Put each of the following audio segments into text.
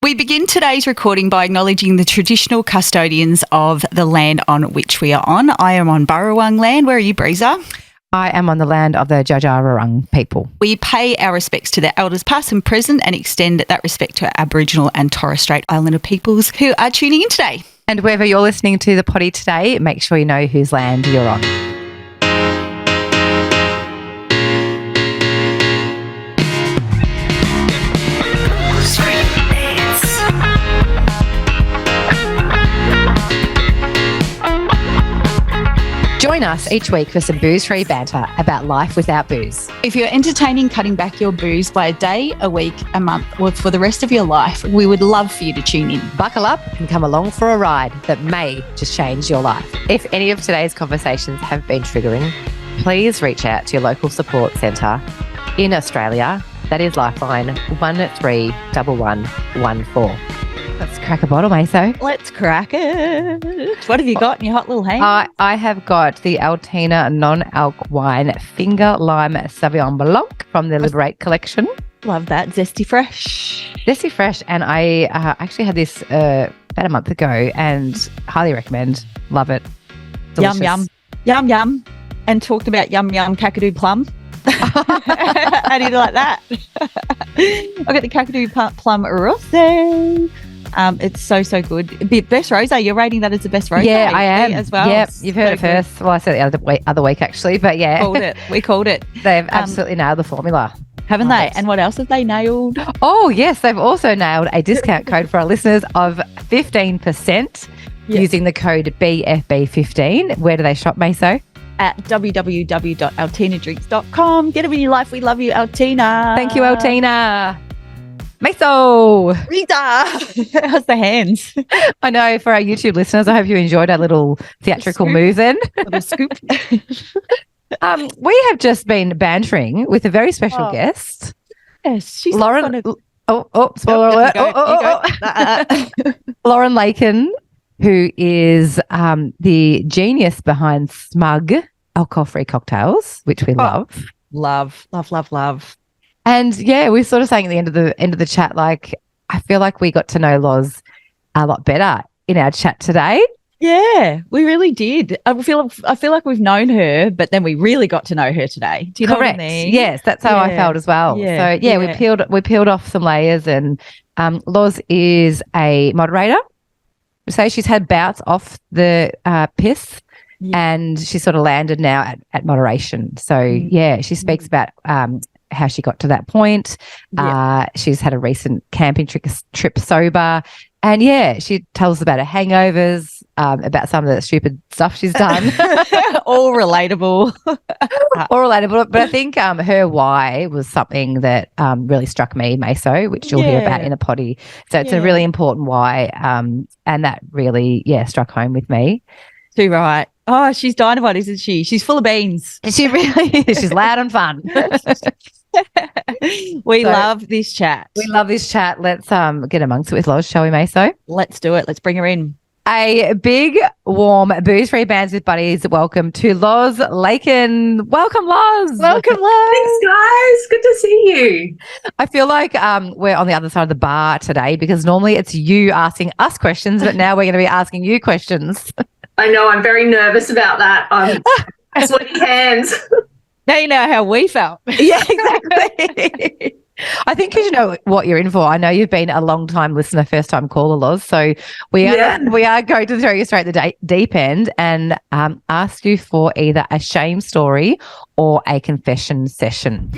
We begin today's recording by acknowledging the traditional custodians of the land on which we are on. I am on Burrawang land. Where are you, Breezer? I am on the land of the Djajarurrung people. We pay our respects to the elders past and present and extend that respect to our Aboriginal and Torres Strait Islander peoples who are tuning in today. And wherever you're listening to the potty today, make sure you know whose land you're on. Join us each week for some booze-free banter about life without booze. If you're entertaining cutting back your booze by a day, a week, a month, or for the rest of your life, we would love for you to tune in. Buckle up and come along for a ride that may just change your life. If any of today's conversations have been triggering, please reach out to your local support centre in Australia. That is Lifeline 131114. Let's crack a bottle, Meso. Let's crack it. What have you got in your hot little hand? I have got the Altina non-alc wine finger lime Sauvignon Blanc from the Liberate collection. Love that. Zesty fresh. Zesty fresh. And I actually had this about a month ago and highly recommend. Love it. Delicious. Yum, yum. Yum, yum. And talked about yum, yum Kakadu plum. How do you like that? I got the Kakadu plum rosé. It's so good. Best rosé. You're rating that as the best rosé. Yeah, I am as well. Yep, you've heard it first. Well, I said it the other week actually, but yeah, we called it. They've absolutely nailed the formula, haven't they? And what else have they nailed? Oh yes, they've also nailed a discount code for our listeners of 15% using the code BFB15. Where do they shop, Meso? At www.altinadrinks.com. Get it in your life. We love you, Altina. Thank you, Altina. Meso. Rita. How's the hands? I know, for our YouTube listeners, I hope you enjoyed our little theatrical move then. Little scoop. We have just been bantering with a very special guest. Yes, she's Lauren. Spoiler alert. Lauren Lakkin, who is the genius behind Smug alcohol-free cocktails, which we love. Love. And yeah, we were sort of saying at the end of the chat, like, I feel like we got to know Loz a lot better in our chat today. Yeah, we really did. I feel like we've known her, but then we really got to know her today. Do you know what I mean? Yes, that's how I felt as well. Yeah. So yeah, we peeled off some layers, and Loz is a moderator. So she's had bouts off the piss. Yeah. And she sort of landed now at moderation. So, yeah, she speaks about how she got to that point. She's had a recent camping trip sober. And, yeah, she tells about her hangovers, about some of the stupid stuff she's done. All relatable. But I think her why was something that really struck me, Meso, which you'll hear about in the potty. So it's a really important why, and that really, struck home with me. Too right. Oh, she's dynamite, isn't she? She's full of beans. She really is. She's loud and fun. We love this chat. Let's get amongst it with Loz, shall we, Meso? Let's do it. Let's bring her in. A big, warm, booze-free Bands with Buddies welcome to Loz Lakkin. Welcome, Loz. Welcome, Loz. Thanks, guys. Good to see you. I feel like we're on the other side of the bar today because normally it's you asking us questions, but now we're going to be asking you questions. I know. I'm very nervous about that. Sweaty hands. Now you know how we felt. Yeah, exactly. I think you know what you're in for. I know you've been a long time listener, first time caller, Loz. So we are going to throw you straight at the deep end and ask you for either a shame story or a confession session.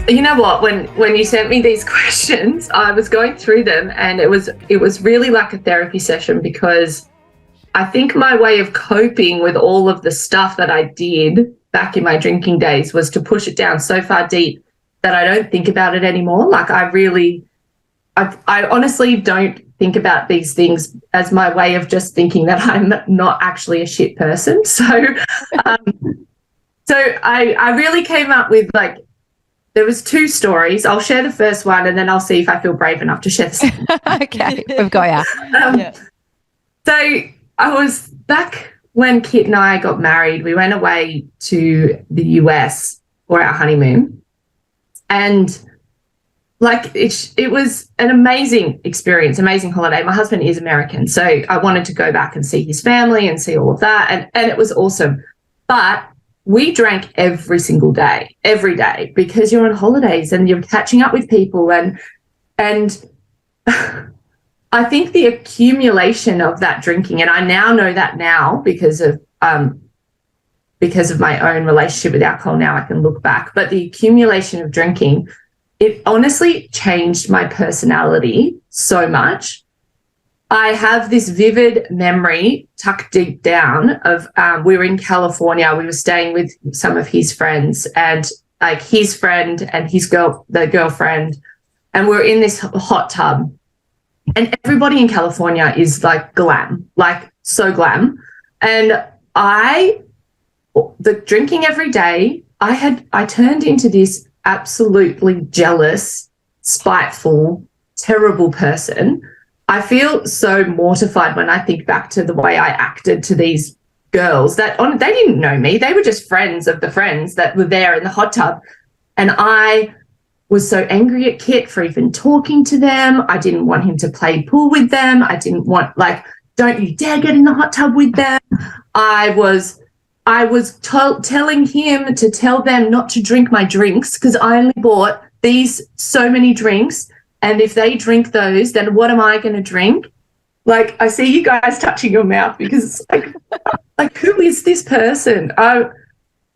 You know what? When you sent me these questions, I was going through them, and it was really like a therapy session, because I think my way of coping with all of the stuff that I did back in my drinking days was to push it down so far deep that I don't think about it anymore. Like I honestly don't think about these things as my way of just thinking that I'm not actually a shit person. So, I really came up with, like, there was two stories. I'll share the first one and then I'll see if I feel brave enough to share the second. Okay, we've got you. So I was back when Kit and I got married. We went away to the US for our honeymoon, And like it was an amazing experience, amazing holiday. My husband is American, so I wanted to go back and see his family and see all of that. And it was awesome. But we drank every single day, every day, because you're on holidays and you're catching up with people. And I think the accumulation of that drinking, and I now know that now because of my own relationship with alcohol, now I can look back. But the accumulation of drinking, it honestly changed my personality so much. I have this vivid memory tucked deep down of we were in California. We were staying with some of his friends, and like his friend and the girlfriend, and we're in this hot tub. And everybody in California is like glam, like so glam. And the drinking every day, I turned into this absolutely jealous, spiteful, terrible person. I feel so mortified when I think back to the way I acted to these girls they didn't know me. They were just friends of the friends that were there in the hot tub. And I was so angry at Kit for even talking to them. I didn't want him to play pool with them. I didn't want, like, don't you dare get in the hot tub with them. I was telling him to tell them not to drink my drinks because I only bought so many drinks, and if they drink those, then what am I going to drink? Like, I see you guys touching your mouth because it's like who is this person? I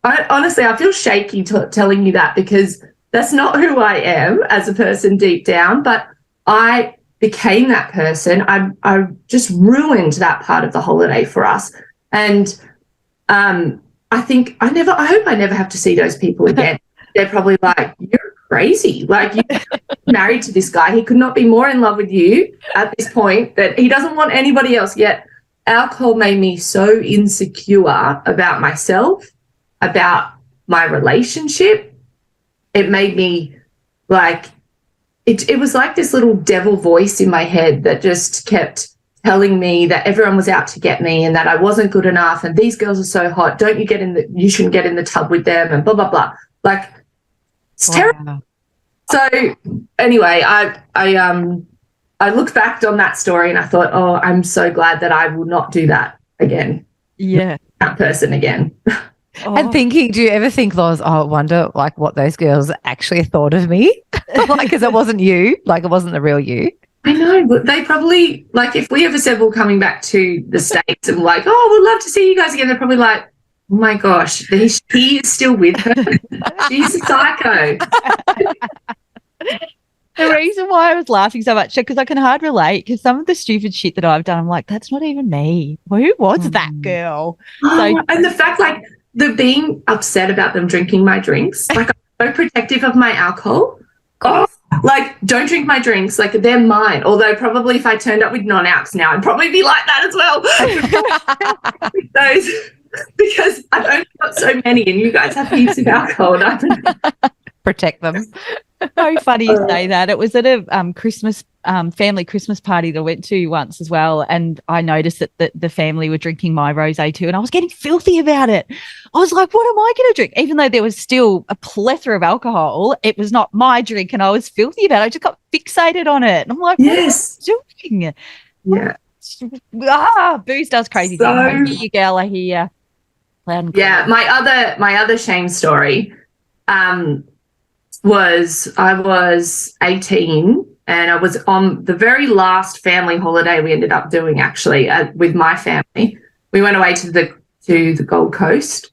honestly, I feel shaky telling you that because that's not who I am as a person deep down, but I became that person. I just ruined that part of the holiday for us. And I hope I never have to see those people again. They're probably like, you're crazy. Like, you're married to this guy. He could not be more in love with you at this point, that he doesn't want anybody else. Yet alcohol made me so insecure about myself, about my relationship. It made me like, it was like this little devil voice in my head that just kept telling me that everyone was out to get me and that I wasn't good enough and these girls are so hot. You shouldn't get in the tub with them and blah, blah, blah. Like, it's terrible. So anyway, I looked back on that story and I thought, oh, I'm so glad that I will not do that again. Yeah. That person again. Oh. And thinking, do you ever think, Loz, I wonder like what those girls actually thought of me? Like, because it wasn't you, like it wasn't the real you. I know, but they probably, like, if we ever said we're coming back to the States and like, oh, we'd love to see you guys again, they're probably like, oh my gosh, he is still with her. She's a psycho. The reason why I was laughing so much, because I can hard relate, because some of the stupid shit that I've done, I'm like, that's not even me. Who was that girl? And the fact, like, the being upset about them drinking my drinks, like, I'm so protective of my alcohol. Oh, like, don't drink my drinks. Like, they're mine. Although probably if I turned up with non-alcs now, I'd probably be like that as well. With those, because I've only got so many and you guys have heaps of alcohol. And protect them. So funny you say that. It was at a Christmas family Christmas party that I went to once as well, and I noticed that the family were drinking my rosé too, and I was getting filthy about it. I was like, what am I going to drink? Even though there was still a plethora of alcohol, it was not my drink, and I was filthy about it. I just got fixated on it. And I'm like, yes. What am I doing? Yeah. Booze does crazy things. I hear you, girl. I hear you. Loud and clear. Yeah, my other shame story was I was 18 and I was on the very last family holiday we ended up doing, actually, with my family. We went away to the Gold Coast,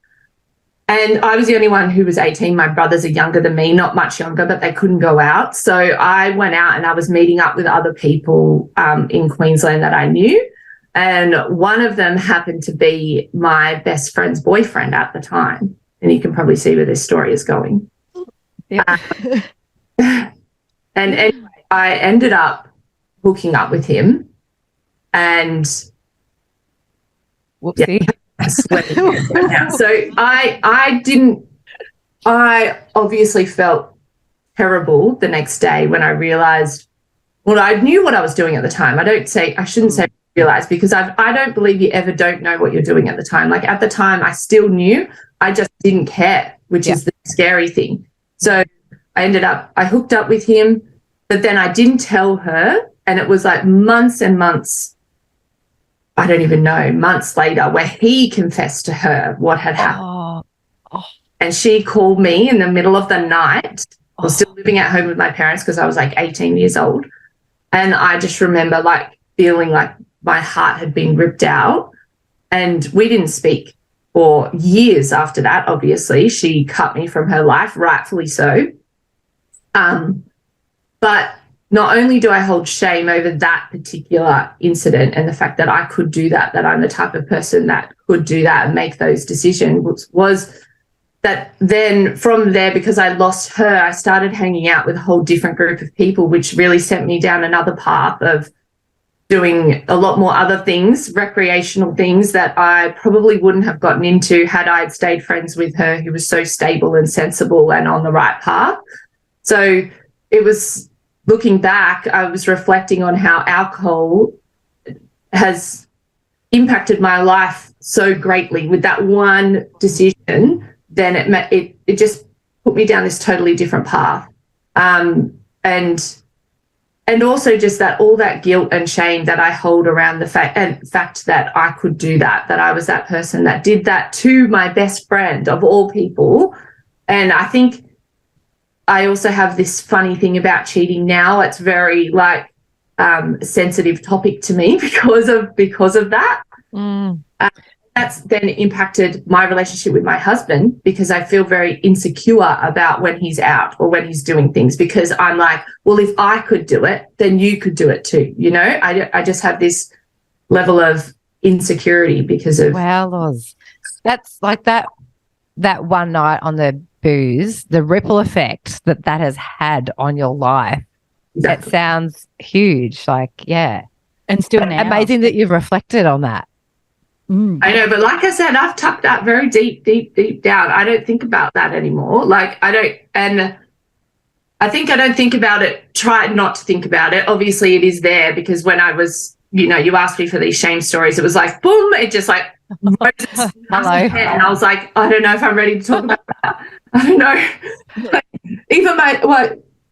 and I was the only one who was 18. My brothers are younger than me, not much younger, but they couldn't go out. So I went out and I was meeting up with other people in Queensland that I knew, and one of them happened to be my best friend's boyfriend at the time, and you can probably see where this story is going. Yeah. And anyway, I ended up hooking up with him, and whoopsie. Yeah, so I obviously felt terrible the next day when I realized, well, I knew what I was doing at the time. I shouldn't say realize, because I don't believe you ever don't know what you're doing at the time. Like, at the time I still knew, I just didn't care, which is the scary thing. So I hooked up with him, but then I didn't tell her. And it was like months and months, I don't even know, months later, where he confessed to her what had happened. And she called me in the middle of the night. I was still living at home with my parents because I was like 18 years old. And I just remember like feeling like my heart had been ripped out. And we didn't speak for years after that, obviously. She cut me from her life, rightfully so. But not only do I hold shame over that particular incident and the fact that I could do that I'm the type of person that could do that and make those decisions, was that then from there, because I lost her, I started hanging out with a whole different group of people, which really sent me down another path of doing a lot more other things, recreational things that I probably wouldn't have gotten into had I stayed friends with her, who was so stable and sensible and on the right path. So it was, looking back, I was reflecting on how alcohol has impacted my life so greatly with that one decision. Then it just put me down this totally different path. And also just that all that guilt and shame that I hold around the fact that I could do that I was that person that did that to my best friend of all people. And I think I also have this funny thing about cheating now. It's very like sensitive topic to me because of that. That's then impacted my relationship with my husband, because I feel very insecure about when he's out or when he's doing things, because I'm like, well, if I could do it, then you could do it too. You know, I just have this level of insecurity because of. Wow, Loz. That's like that one night on the booze, the ripple effect that has had on your life. Exactly. That sounds huge. Like, yeah. And still now. Amazing that you've reflected on that. I know, but like I said, I've tucked that very deep down. I don't think about that anymore. Like I don't think about it, try not to think about it. Obviously it is there, because when I was, you asked me for these shame stories, it was like, boom, it just like, Moses, hello. And I was like, I don't know if I'm ready to talk about that. I don't know. Like, even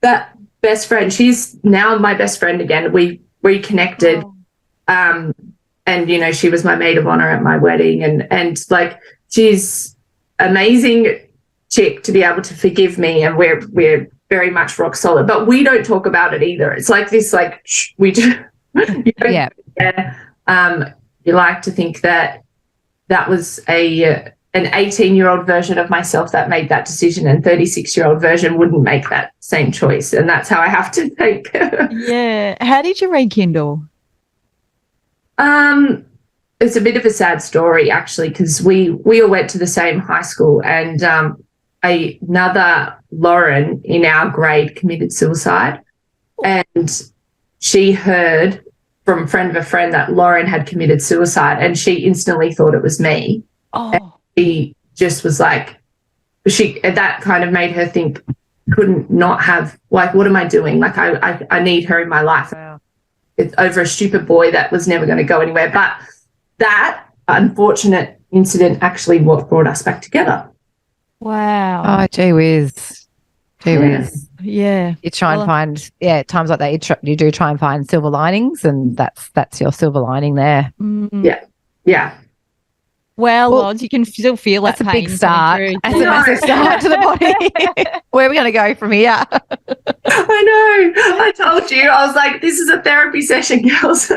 that best friend, she's now my best friend again. We reconnected. And, she was my maid of honor at my wedding, and like, she's amazing chick to be able to forgive me, and we're very much rock solid, but we don't talk about it either. It's like this, like, we do. Yeah. You like to think that was an 18-year-old version of myself that made that decision, and 36-year-old version wouldn't make that same choice. And that's how I have to think. Yeah. How did you rekindle? It's a bit of a sad story, actually, because we all went to the same high school, and another Lauren in our grade committed suicide, and she heard from a friend of a friend that Lauren had committed suicide, and she instantly thought it was me. And she just was like, that kind of made her think, couldn't not have, like, what am I doing? Like, I need her in my life. Wow. It's over a stupid boy that was never going to go anywhere. But that unfortunate incident actually what brought us back together. Wow. Oh, gee whiz. Gee whiz. Yeah. You try and find, times like that, you do try and find silver linings, and that's your silver lining there. Yeah. Well, Loz, you can still feel that pain. That's a big start. That's a massive start to the body. Where are we going to go from here? I know. I told you. I was like, this is a therapy session, girls.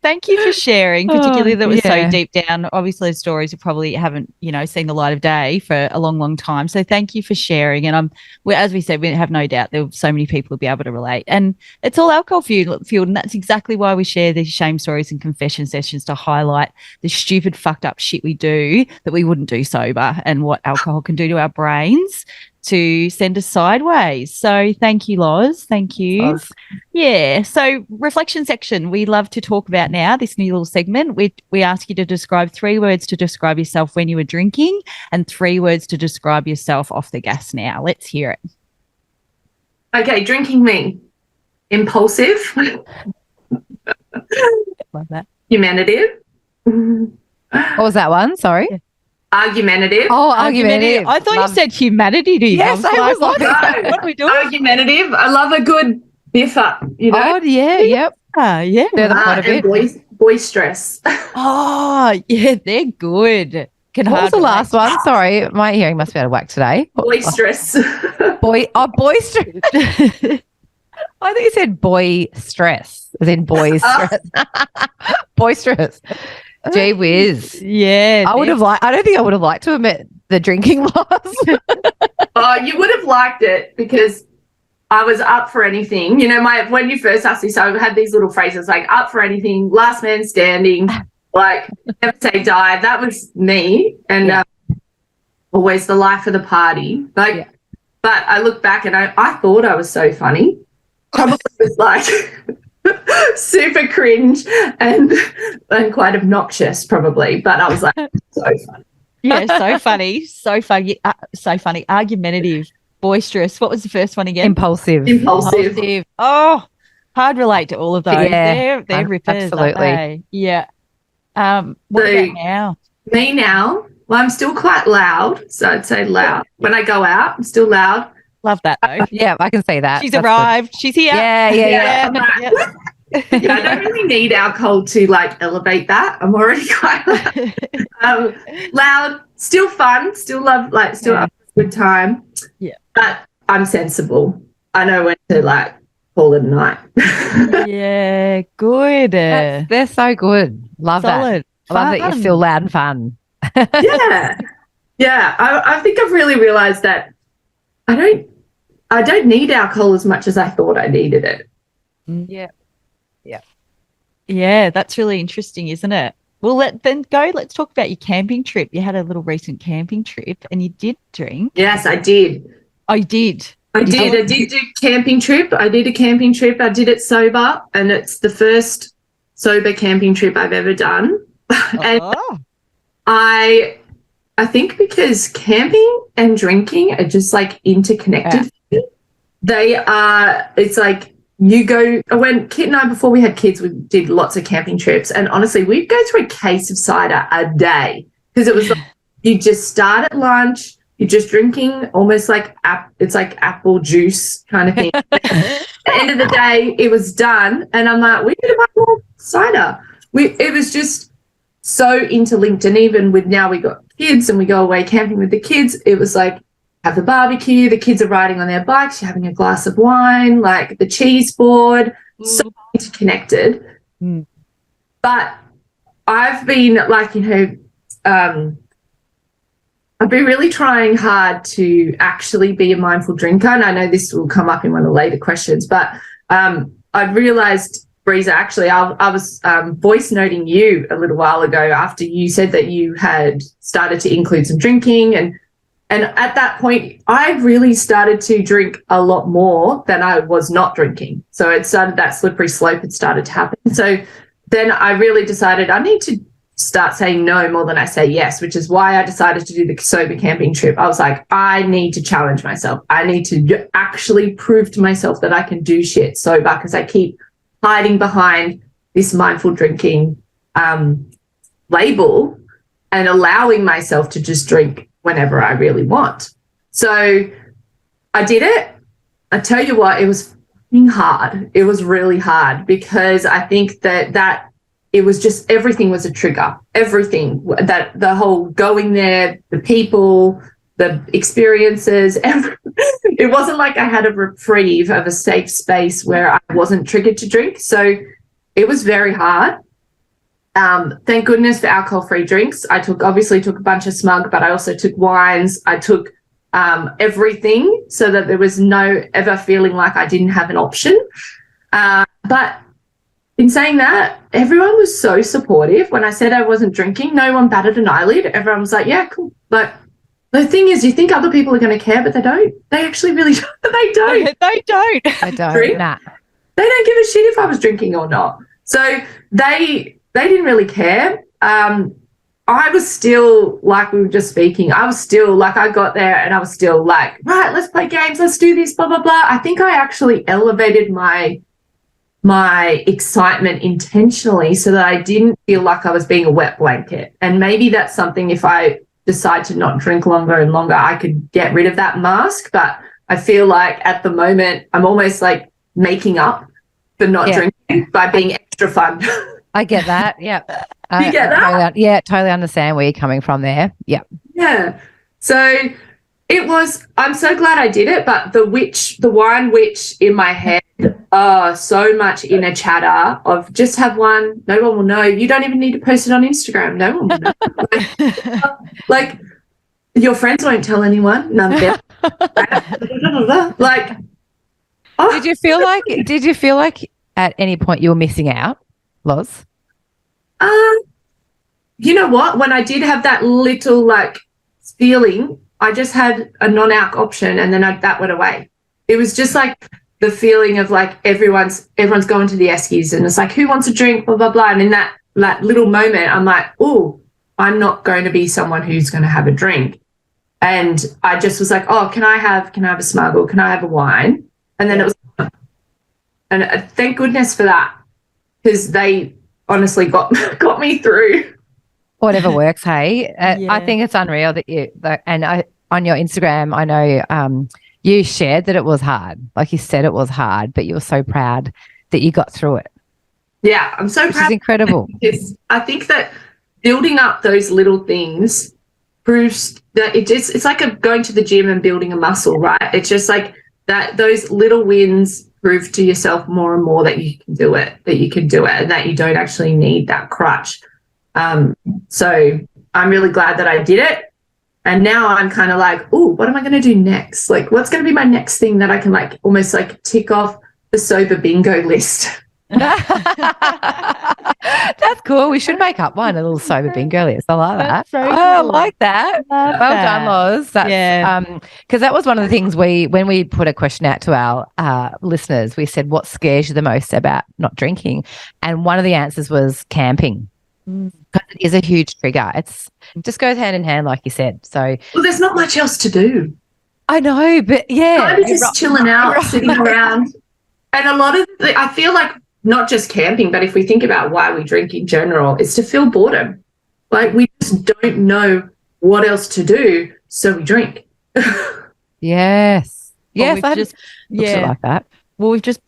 Thank you for sharing, particularly that was so deep down. Obviously, the stories you probably haven't, seen the light of day for a long, long time. So thank you for sharing. And as we said, we have no doubt there were so many people who'll be able to relate. And it's all alcohol fueled, and that's exactly why we share these shame stories and confession sessions, to highlight the stupid, fucked up shit we do that we wouldn't do sober, and what alcohol can do to our brains to send us sideways. So thank you, Loz. Thank you. Loz. Yeah. So reflection section, we love to talk about now, this new little segment. We ask you to describe 3 words to describe yourself when you were drinking, and 3 words to describe yourself off the gas now. Let's hear it. Okay, drinking me. Impulsive. Love that. Humanitative. What was that one? Sorry. Argumentative. Oh, argumentative. I thought you said humanity. Yes, I was like, no, what are we doing? Argumentative. I love a good biff up, you know. Oh, yeah, yep. Yeah. They're the pot of And it. boisterous. Oh, yeah, they're good. What was the last one? Sorry, my hearing must be out of whack today. Boisterous. Boisterous. I think you said boy stress, as in boys stress. Boisterous. Gee whiz. Yeah. I don't think I would have liked to have met the drinking loss. Oh, you would have liked it because I was up for anything. You know, when you first asked me, so I had these little phrases like up for anything, last man standing, like never say die. That was me, and always the life of the party. Like, but I look back and I thought I was so funny. Probably was like super cringe and quite obnoxious, probably. But I was like, so funny. Yeah, so funny, so funny, argumentative, boisterous. What was the first one again? Impulsive. Oh, hard relate to all of those. Yeah, they're rippers. absolutely. Aren't they? Yeah. What about now? Me now? Well, I'm still quite loud, so I'd say loud. When I go out, I'm still loud. Love that though. Yeah, I can say that. She's arrived. She's here. Yeah. Yeah, I don't really need alcohol to like elevate that. I'm already quite loud. Loud, still fun, still love, like still have a good time. Yeah. But I'm sensible. I know when to like call it a night. Yeah, good. They're so good. Love Solid. that. I love that you're still loud and fun. Yeah. Yeah. I think I've really realized that I don't need alcohol as much as I thought I needed it. Yeah, that's really interesting, isn't it? Well, let's talk about your camping trip. You had a little recent camping trip and you did drink. Yes, I did. I did. I did do camping trip. I did a camping trip. I did it sober, and it's the first sober camping trip I've ever done. And I think because camping and drinking are just like interconnected. Yeah. It's like when Kit and I, before we had kids, we did lots of camping trips, and honestly, we'd go to a case of cider a day because it was like you just start at lunch, you're just drinking almost like it's like apple juice kind of thing. At the end of the day, it was done, and I'm like, we need to buy more cider. It was just so interlinked, and even with now we got kids and we go away camping with the kids, it was like have the barbecue, the kids are riding on their bikes, you're having a glass of wine, like the cheese board, so interconnected. But I've been like, I've been really trying hard to actually be a mindful drinker, and I know this will come up in one of the later questions, but I realised, Breeza, actually, I was voice noting you a little while ago after you said that you had started to include some drinking, and at that point, I really started to drink a lot more than I was not drinking. So that slippery slope had started to happen. So then I really decided I need to start saying no more than I say yes, which is why I decided to do the sober camping trip. I was like, I need to challenge myself. I need to actually prove to myself that I can do shit sober, because I keep hiding behind this mindful drinking label and allowing myself to just drink whenever I really want. So I did it. I tell you what, it was fucking hard. It was really hard because I think that it was just everything was a trigger. Everything, that the whole going there, the people, the experiences, it wasn't like I had a reprieve of a safe space where I wasn't triggered to drink. So it was very hard. Thank goodness for alcohol-free drinks. I obviously took a bunch of Smug, but I also took wines. I took everything so that there was no ever feeling like I didn't have an option. But in saying that, everyone was so supportive. When I said I wasn't drinking, no one batted an eyelid. Everyone was like, yeah, cool. But the thing is, you think other people are going to care, but they don't. They actually really don't. They don't. They don't. They don't. Nah. They don't give a shit if I was drinking or not. So they didn't really care. I was still, like we were just speaking, I was still like, I got there and I was still like, right, let's play games, let's do this, blah, blah, blah. I think I actually elevated my excitement intentionally so that I didn't feel like I was being a wet blanket. And maybe that's something, if I decide to not drink longer and longer, I could get rid of that mask. But I feel like at the moment I'm almost like making up for not drinking by being extra fun. I get that. Yeah. You get that? Totally understand where you're coming from there. Yeah. Yeah. So I'm so glad I did it, but the wine witch in my head, so much inner chatter of just have one, no one will know. You don't even need to post it on Instagram. No one will know. Like your friends won't tell anyone, none of them. Like, Did you feel like at any point you were missing out, Loz? You know what? When I did have that little like feeling, I just had a non-alc option, and then that went away. It was just like the feeling of like everyone's going to the Eskies, and it's like, who wants a drink, blah, blah, blah. And in that little moment, I'm like, oh, I'm not going to be someone who's going to have a drink. And I just was like, oh, can I have a Smug, or can I have a wine? And then it was, and thank goodness for that, because they honestly got me through. Whatever works, hey. I think it's unreal that on your Instagram, I know you shared that it was hard. Like you said, it was hard, but you were so proud that you got through it. Yeah, I'm so proud. Which is incredible. I think that building up those little things proves that it's like going to the gym and building a muscle, right? It's just like that those little wins prove to yourself more and more that you can do it, and that you don't actually need that crutch. So I'm really glad that I did it. And now I'm kind of like, oh, what am I going to do next? Like, what's going to be my next thing that I can like almost like tick off the sober bingo list? That's cool. We should make up one, a little sober bingo list. I like that. So cool. I like that. Well done, Loz. Because that was one of the things when we put a question out to our listeners, we said, what scares you the most about not drinking? And one of the answers was camping. Because it is a huge trigger. It just goes hand in hand, like you said. So, well, there's not much else to do. I know, but I'm just chilling out, sitting around. And a lot of I feel like not just camping, but if we think about why we drink in general, it's to fill boredom. Like we just don't know what else to do, so we drink. Yes. Yes, I just like that. Well, we've just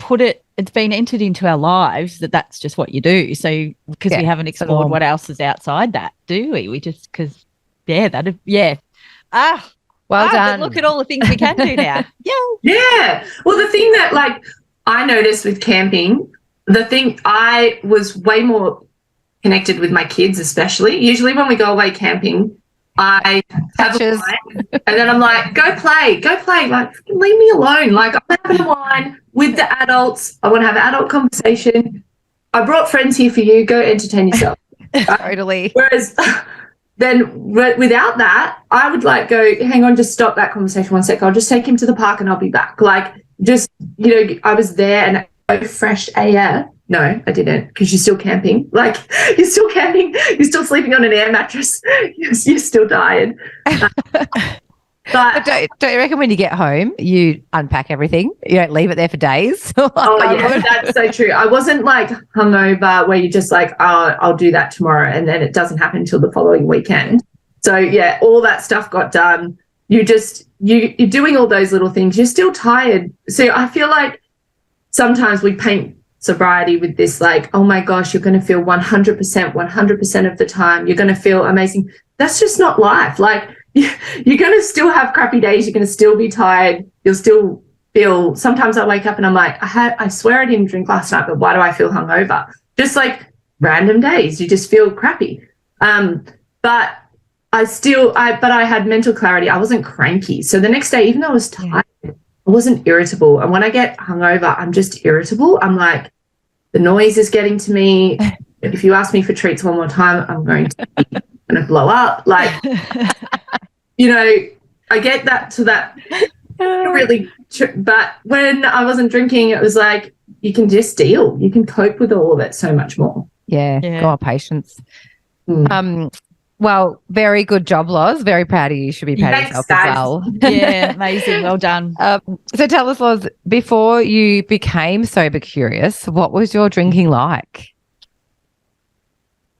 it's been entered into our lives that's just what you do. So because we haven't explored what else is outside that, do we? We just well done. Look at all the things we can do now. Yeah. Well, the thing that like I noticed with camping, the thing I was way more connected with my kids, especially. Usually when we go away camping, I have a wine and then I'm like, go play. Like, leave me alone. Like, I'm having a wine with the adults. I want to have adult conversation. I brought friends here for you. Go entertain yourself. Totally. Whereas then without that, I would like go, hang on, just stop that conversation 1 sec. I'll just take him to the park and I'll be back. Like, just, I was there and so fresh AF. No, I didn't, because you're still camping. Like, you're still camping. You're still sleeping on an air mattress. You're still tired. But don't you reckon when you get home, you unpack everything? You don't leave it there for days? That's so true. I wasn't like hungover where you just like, oh, I'll do that tomorrow, and then it doesn't happen until the following weekend. So, yeah, all that stuff got done. You're doing all those little things. You're still tired. So I feel like sometimes we paint sobriety with this like, oh my gosh, you're going to feel 100% of the time. You're going to feel amazing. That's just not life. Like, you're going to still have crappy days. You're going to still be tired. You'll still feel, sometimes I wake up and I'm like, I swear I didn't drink last night, but why do I feel hungover? Just like random days. You just feel crappy. But I had mental clarity. I wasn't cranky. So the next day, even though I was tired, I wasn't irritable. And when I get hungover, I'm just irritable. I'm like, the noise is getting to me. If you ask me for treats one more time, I'm going to blow up. Like, I get that to that really. But when I wasn't drinking, it was like, you can just deal. You can cope with all of it so much more. Yeah. Go on, patience. Well, very good job, Loz. Very proud of you. You should be proud of yourself as well. Yeah, amazing. Well done. So tell us, Loz, before you became sober curious, what was your drinking like?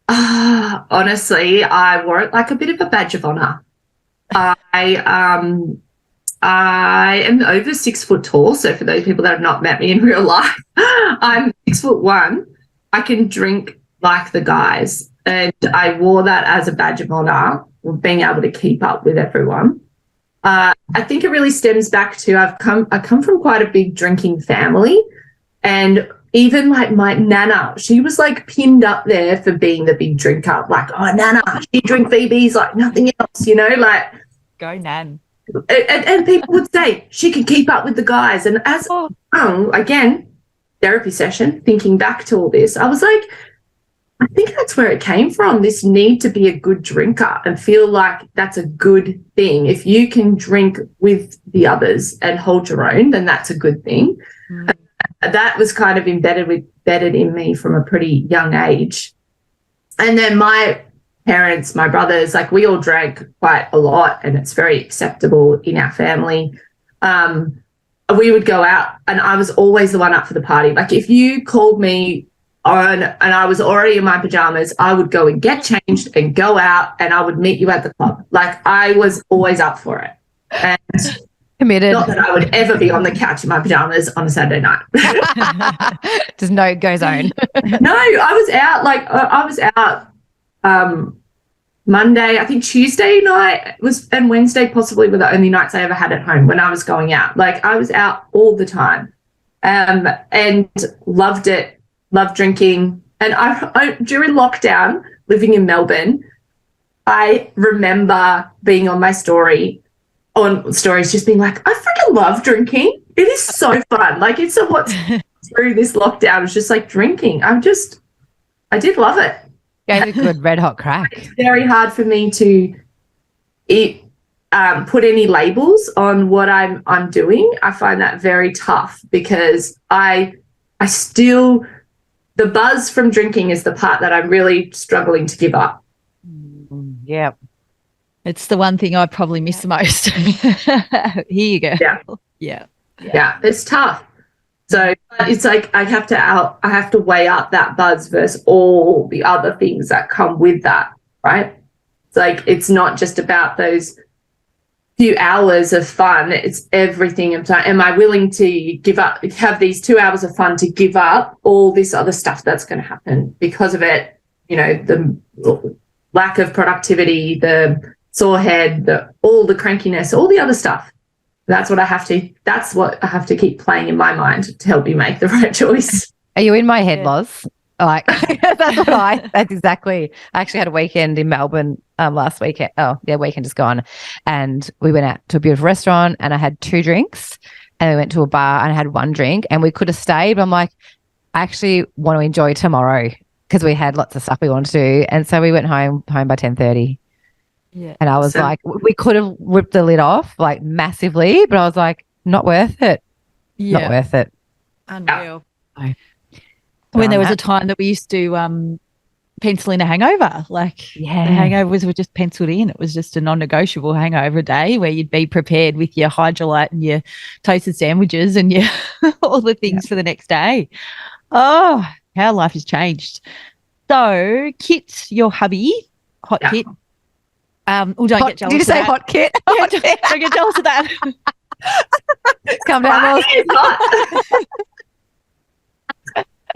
Honestly, I wore it like a bit of a badge of honor. I am over 6 foot tall. So for those people that have not met me in real life, I'm 6'1". I can drink like the guys, and I wore that as a badge of honor of being able to keep up with everyone. I think it really stems back to I come from quite a big drinking family, and even like my nana, she was like pinned up there for being the big drinker. Like, oh, nana, she drink VBs like nothing else, like. Go Nan. And people would say she can keep up with the guys. And as again, therapy session, thinking back to all this, I was like, I think that's where it came from, this need to be a good drinker and feel like that's a good thing. If you can drink with the others and hold your own, then that's a good thing. Mm. That was kind of embedded in me from a pretty young age. And then my parents, my brothers, like we all drank quite a lot, and it's very acceptable in our family. We would go out, and I was always the one up for the party. Like if you called me and I was already in my pajamas, I would go and get changed and go out, and I would meet you at the club. Like I was always up for it. And committed. Not that I would ever be on the couch in my pajamas on a Saturday night. Just no go zone. No, I was out Monday, I think Tuesday night and Wednesday possibly were the only nights I ever had at home when I was going out. Like I was out all the time, and loved it, loved drinking. And I during lockdown, living in Melbourne, I remember being on my stories just being like, I freaking love drinking. It is so fun. Like it's what's through this lockdown was just like drinking. I did love it. Gave a good red hot crack. It's very hard for me to put any labels on what I'm doing. I find that very tough because I still, the buzz from drinking is the part that I'm really struggling to give up. Yeah. It's the one thing I probably miss the most. Here you go. Yeah. It's tough. So it's like I have to weigh up that buzz versus all the other things that come with that, right? It's like it's not just about those few hours of fun. It's everything. Am I willing to have these 2 hours of fun to give up all this other stuff that's going to happen because of it? The lack of productivity, the sore head, all the crankiness, all the other stuff. That's what I have to keep playing in my mind to help you make the right choice. Are you in my head, Loz? Like that's exactly. I actually had a weekend in Melbourne last weekend. Oh, yeah, weekend is gone. And we went out to a beautiful restaurant and I had 2 drinks and we went to a bar and I had 1 drink and we could have stayed, but I'm like, I actually want to enjoy tomorrow because we had lots of stuff we wanted to do. And so we went home by 10:30. Yeah. And I was like, we could have ripped the lid off like massively, but I was like, not worth it. Yeah. Not worth it. Unreal. When there was a time that we used to pencil in a hangover, like the hangovers were just penciled in. It was just a non-negotiable hangover day where you'd be prepared with your Hydrolite and your toasted sandwiches and your all the things for the next day. Oh, how life has changed. So Kit, your hubby, Hot Kit. Don't get jealous. Did you say that. Hot Kit? Don't get jealous of that. Calm down, Loz.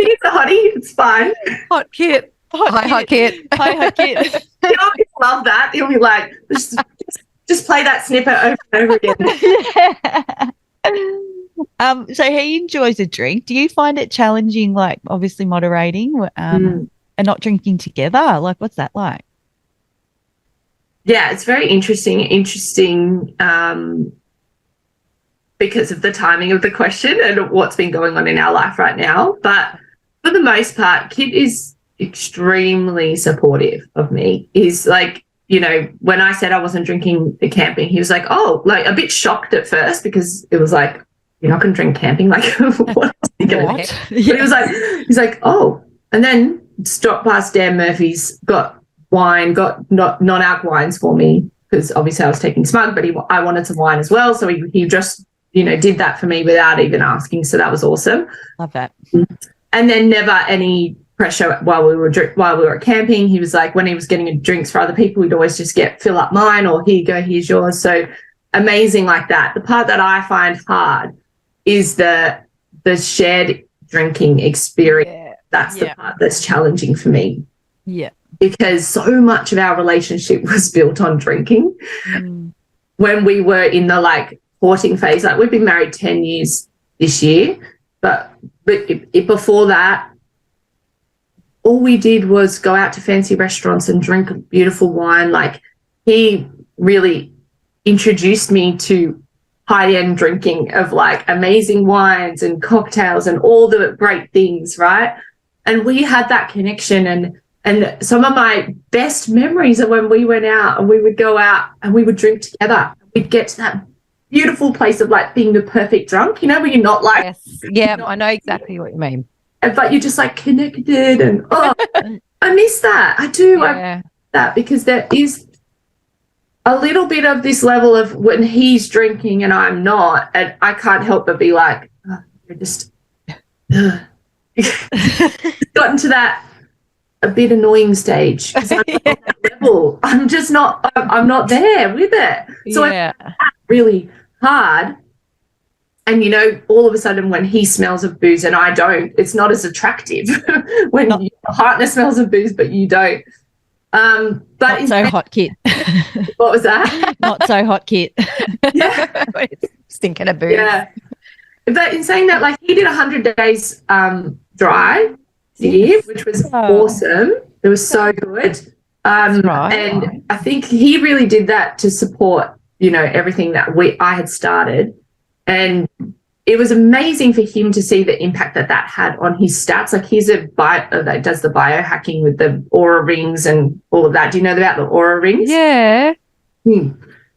It's a hottie. It's fine. Hot Kit. Hi, Hot Kit. Hi, Hot Kit. You always love that. You'll be like, just play that snippet over and over again. Yeah. So he enjoys a drink. Do you find it challenging, like obviously moderating and not drinking together? Like, what's that like? Yeah, it's very interesting because of the timing of the question and what's been going on in our life right now. But for the most part, Kit is extremely supportive of me. He's like, when I said I wasn't drinking at camping, he was like, oh, like a bit shocked at first because it was like, you're not going to drink camping? Like, what? Yeah. But he's like, oh. And then stopped past Dan Murphy's, got wine, got non-alc wines for me because obviously I was taking Smug, but I wanted some wine as well. So he just, did that for me without even asking. So that was awesome. Love that. And then never any pressure while we were camping. He was like, when he was getting drinks for other people, he'd always just fill up mine, or here you go, here's yours. So amazing like that. The part that I find hard is the shared drinking experience. Yeah. That's the part that's challenging for me. Yeah. Because so much of our relationship was built on drinking. When we were in the like courting phase, like we've been married 10 years this year, but before that, all we did was go out to fancy restaurants and drink beautiful wine. Like, he really introduced me to high-end drinking of like amazing wines and cocktails and all the great things, right? And we had that connection, and some of my best memories are when we went out and we would go out and we would drink together. We'd get to that beautiful place of like being the perfect drunk, you know, where you're not like... Yes. Yeah, I know exactly what you mean. But you're just like connected, and I miss that. I do. Yeah. I miss that, because there is a little bit of this level of when he's drinking and I'm not, and I can't help but be like, you're just gotten to that a bit annoying stage, because I'm not at that level. I'm just not. I'm not there with it. So I find that really hard. And, you know, all of a sudden when he smells of booze and I don't, it's not as attractive when your partner smells of booze but you don't. But not so hot, Kit. What was that? Not so hot, Kit. Yeah. Stinking of booze. Yeah. But in saying that, like, he did 100 days dry year, which was awesome. It was so good. And I think he really did that to support, you know, everything that I had started. And it was amazing for him to see the impact that had on his stats. Like, he's that does the biohacking with the aura rings and all of that. Do you know about the aura rings? Yeah.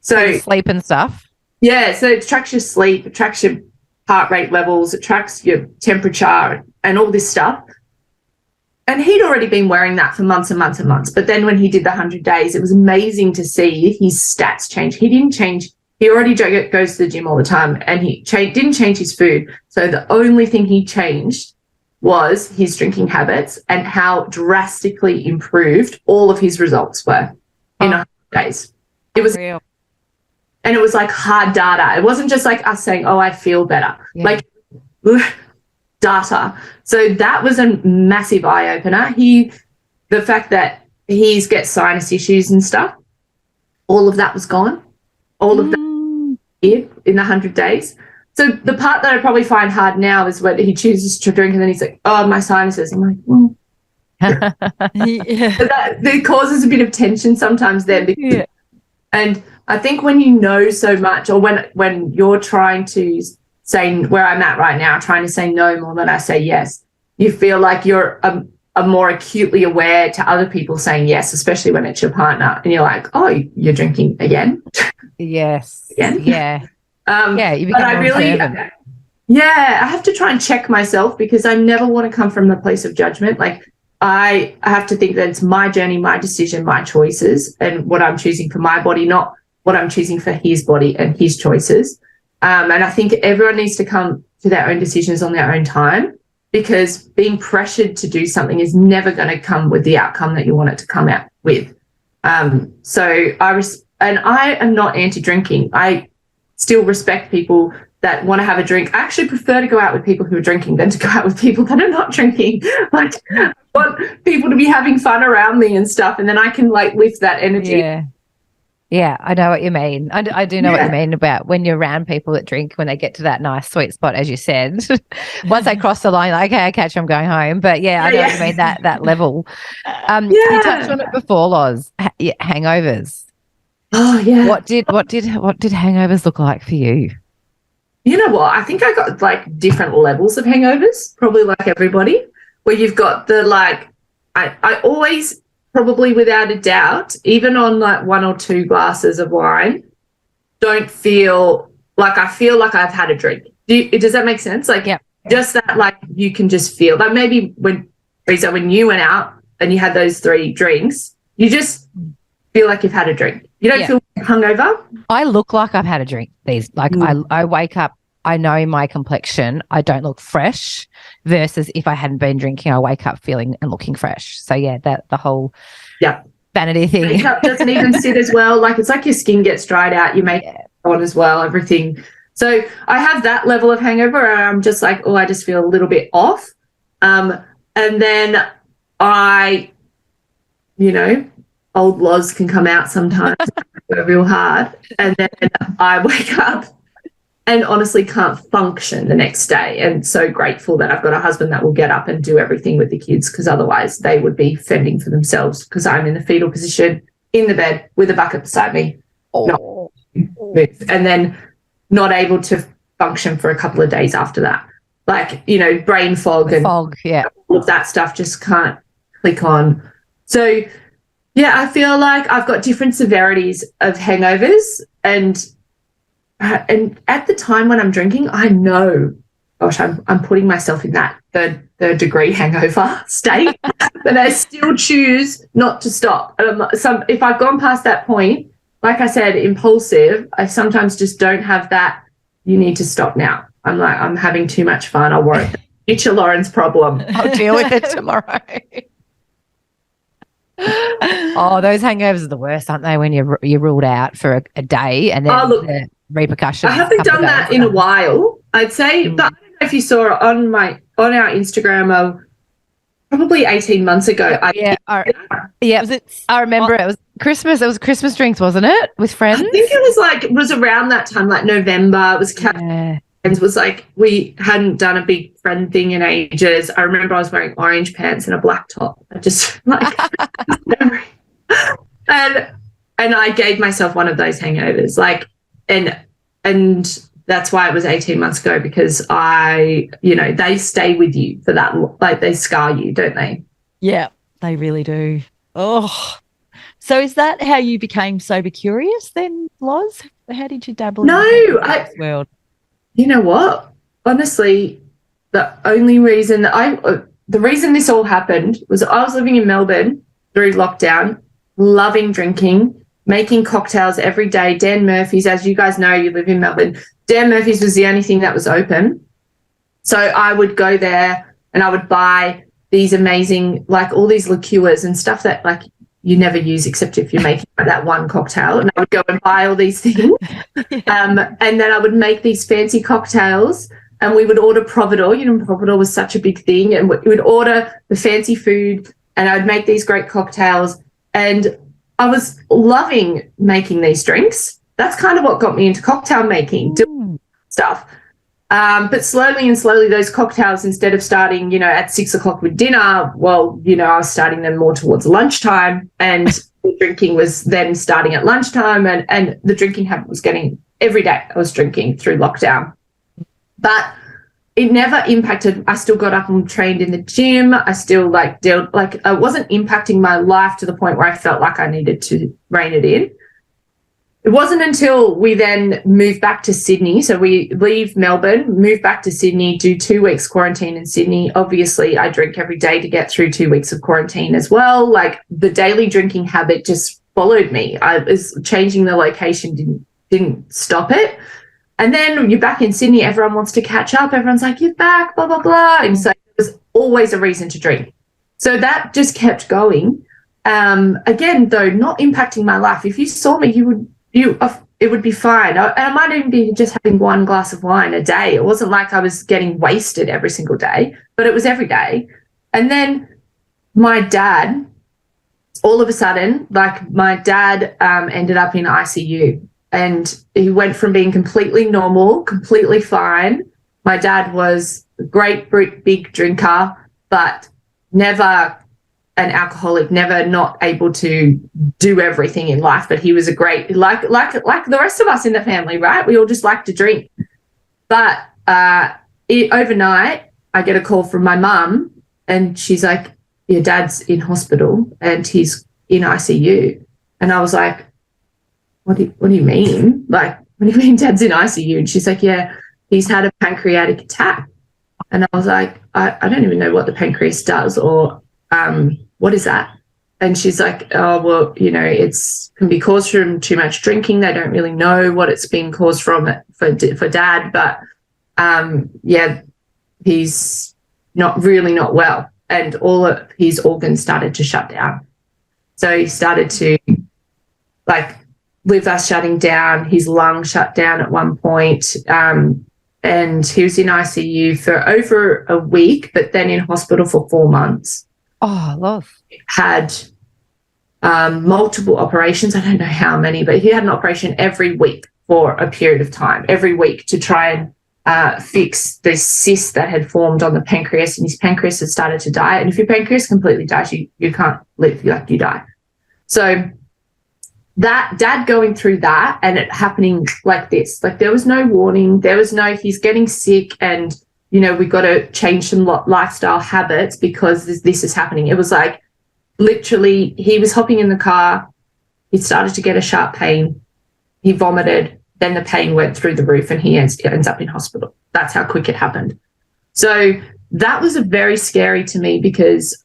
So sleep and stuff. Yeah. So it tracks your sleep, it tracks your heart rate levels, it tracks your temperature and all this stuff. And he'd already been wearing that for months and months and months. But then when he did the 100 days, it was amazing to see his stats change. He didn't change. He already goes to the gym all the time, and he didn't change his food. So the only thing he changed was his drinking habits, and how drastically improved all of his results were in 100 days. It was real. And it was like hard data. It wasn't just like us saying, oh, I feel better. Yeah. Like data. So that was a massive eye-opener. The fact that he gets sinus issues and stuff, all of that was gone. All of that in the 100 days. So the part that I probably find hard now is when he chooses to drink and then he's like, oh, my sinuses. I'm like, that causes a bit of tension sometimes there. And I think when you know so much, or when you're trying to say, where I'm at right now, trying to say no more than I say yes, you feel like you're more acutely aware to other people saying yes, especially when it's your partner, and you're like, oh, you're drinking again. Yes. Again? Yeah. You become but I really, I have to try and check myself, because I never want to come from the place of judgment. Like, I have to think that it's my journey, my decision, my choices, and what I'm choosing for my body, not what I'm choosing for his body and his choices. And I think everyone needs to come to their own decisions on their own time, because being pressured to do something is never going to come with the outcome that you want it to come out with. So I am not anti-drinking. I still respect people that want to have a drink. I actually prefer to go out with people who are drinking than to go out with people that are not drinking. Like, I want people to be having fun around me and stuff, and then I can like lift that energy. Yeah, I know what you mean. I do know what you mean about when you're around people that drink, when they get to that nice sweet spot, as you said. Once they cross the line, like, okay, I catch you, I'm going home. But I know what you mean, that level. You touched on it before, Loz. Hangovers. Oh yeah. What did hangovers look like for you? You know what? I think I got like different levels of hangovers, probably like everybody, where you've got the like, I always, probably without a doubt, even on like 1 or 2 glasses of wine, don't feel like I feel like I've had a drink. Does that make sense? Like, just that, like, you can just feel like maybe when you went out and you had those 3 drinks, you just feel like you've had a drink. You don't feel hungover. I look like I've had a drink. I wake up I know my complexion, I don't look fresh, versus if I hadn't been drinking, I wake up feeling and looking fresh. So yeah, that the whole vanity thing. Makeup doesn't even sit as well. Like, it's like your skin gets dried out, your makeup on as well, everything. So I have that level of hangover, and I'm just like, I just feel a little bit off. And then old Loz can come out sometimes, go real hard, and then I wake up and honestly can't function the next day. And so grateful that I've got a husband that will get up and do everything with the kids, because otherwise they would be fending for themselves, because I'm in the fetal position in the bed with a bucket beside me. And then not able to function for a couple of days after that. Like, brain fog and all of that stuff just can't click on. So, yeah, I feel like I've got different severities of hangovers, and at the time when I'm drinking, I know, gosh, I'm putting myself in that third degree hangover state, but I still choose not to stop. If I've gone past that point, like I said, impulsive, I sometimes just don't have that, you need to stop now. I'm like, I'm having too much fun. I'll worry. Future Lauren's problem. I'll deal with it tomorrow. Oh, those hangovers are the worst, aren't they, when you're ruled out for a day, and then the repercussions. I haven't done that in a while, I'd say, but I don't know if you saw it on our Instagram of probably 18 months ago. I remember it was Christmas. It was Christmas drinks, wasn't it, with friends? I think it was around that time, like November. It was friends. Was like, we hadn't done a big friend thing in ages. I remember I was wearing orange pants and a black top. I just like and I gave myself one of those hangovers, like, and that's why it was 18 months ago, because they stay with you for that, like, they scar you, don't they? Yeah, they really do. Oh, so is that how you became sober curious then, Loz? How did you dabble in the world? You know what? Honestly, the reason this all happened was I was living in Melbourne through lockdown, loving drinking, making cocktails every day. Dan Murphy's, as you guys know, you live in Melbourne. Dan Murphy's was the only thing that was open. So I would go there and I would buy these amazing, like, all these liqueurs and stuff that, like, you never use except if you're making that one cocktail. And I would go and buy all these things. And then I would make these fancy cocktails, and we would order providore. Providore was such a big thing. And we would order the fancy food, and I would make these great cocktails. And I was loving making these drinks. That's kind of what got me into cocktail making, stuff. But slowly, those cocktails, instead of starting, at 6 o'clock with dinner, well, I was starting them more towards lunchtime, and the drinking was then starting at lunchtime, and the drinking habit was getting every day. I was drinking through lockdown, but it never impacted. I still got up and trained in the gym. I still I wasn't impacting my life to the point where I felt like I needed to rein it in. It wasn't until we then moved back to Sydney. So we leave Melbourne, move back to Sydney, do 2 weeks quarantine in Sydney. Obviously, I drink every day to get through 2 weeks of quarantine as well. Like, the daily drinking habit just followed me. I was changing the location, didn't stop it. And then you're back in Sydney, everyone wants to catch up. Everyone's like, you're back, blah, blah, blah. And so there's always a reason to drink. So that just kept going. Again, though, not impacting my life. If you saw me, it would be fine. I might even be just having one glass of wine a day. It wasn't like I was getting wasted every single day, but it was every day. And then my dad, all of a sudden, my dad ended up in ICU, and he went from being completely normal, completely fine. My dad was a great big drinker, but never an alcoholic, never not able to do everything in life, but he was a great, like the rest of us in the family, right? We all just like to drink. But overnight, I get a call from my mum, and she's like, your dad's in hospital and he's in ICU. And I was like, what do you mean? Like, what do you mean dad's in ICU? And she's like, yeah, he's had a pancreatic attack. And I was like, I don't even know what the pancreas does, or what is that? And she's like, oh, well, it's can be caused from too much drinking. They don't really know what it's being caused from for dad, but he's not well, and all of his organs started to shut down. So he started to, like, liver shutting down, his lung shut down at one point, and he was in ICU for over a week, but then in hospital for 4 months. Oh, love. Had multiple operations. I don't know how many, but he had an operation every week for a period of time, every week, to try and fix the cyst that had formed on the pancreas, and his pancreas had started to die. And if your pancreas completely dies, you can't live, you die. So that Dad going through that and it happening like this, like there was no warning, there was no he's getting sick and, you know, we got to change some lifestyle habits because this is happening. It was like literally he was hopping in the car, he started to get a sharp pain, he vomited, then the pain went through the roof and he ends up in hospital. That's how quick it happened. So that was very scary to me because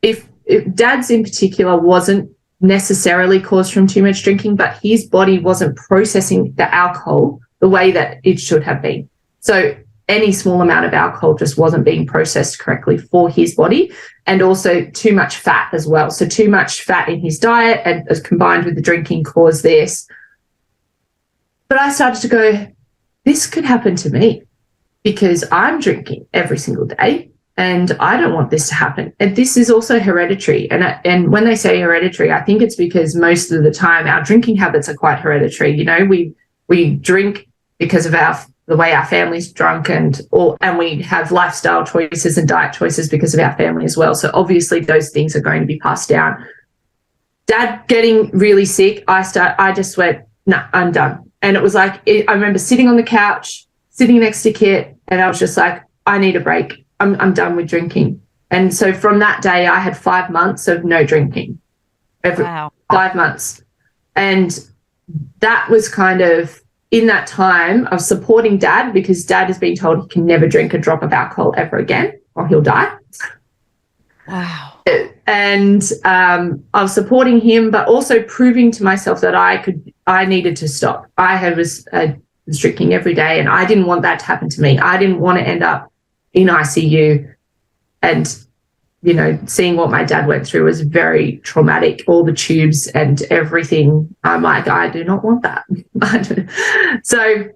if Dad's in particular wasn't necessarily caused from too much drinking, but his body wasn't processing the alcohol the way that it should have been. So any small amount of alcohol just wasn't being processed correctly for his body, and also too much fat as well. So too much fat in his diet and as combined with the drinking caused this. But I started to go, this could happen to me because I'm drinking every single day. And I don't want this to happen. And this is also hereditary. And when they say hereditary, I think it's because most of the time our drinking habits are quite hereditary. You know, we drink because of the way our family's drunk, and we have lifestyle choices and diet choices because of our family as well. So obviously those things are going to be passed down. Dad getting really sick, I just went, no, I'm done. And it was like, I remember sitting on the couch, sitting next to Kit, and I was just like, I need a break. I'm done with drinking. And so from that day, I had 5 months of no drinking. Wow. 5 months. And that was kind of, in that time, I was supporting Dad because Dad has been told he can never drink a drop of alcohol ever again or he'll die. Wow. And I was supporting him, but also proving to myself that I needed to stop. I was drinking every day, and I didn't want that to happen to me. I didn't want to end up in ICU, and, you know, seeing what my dad went through was very traumatic, all the tubes and everything. I'm like, I do not want that. So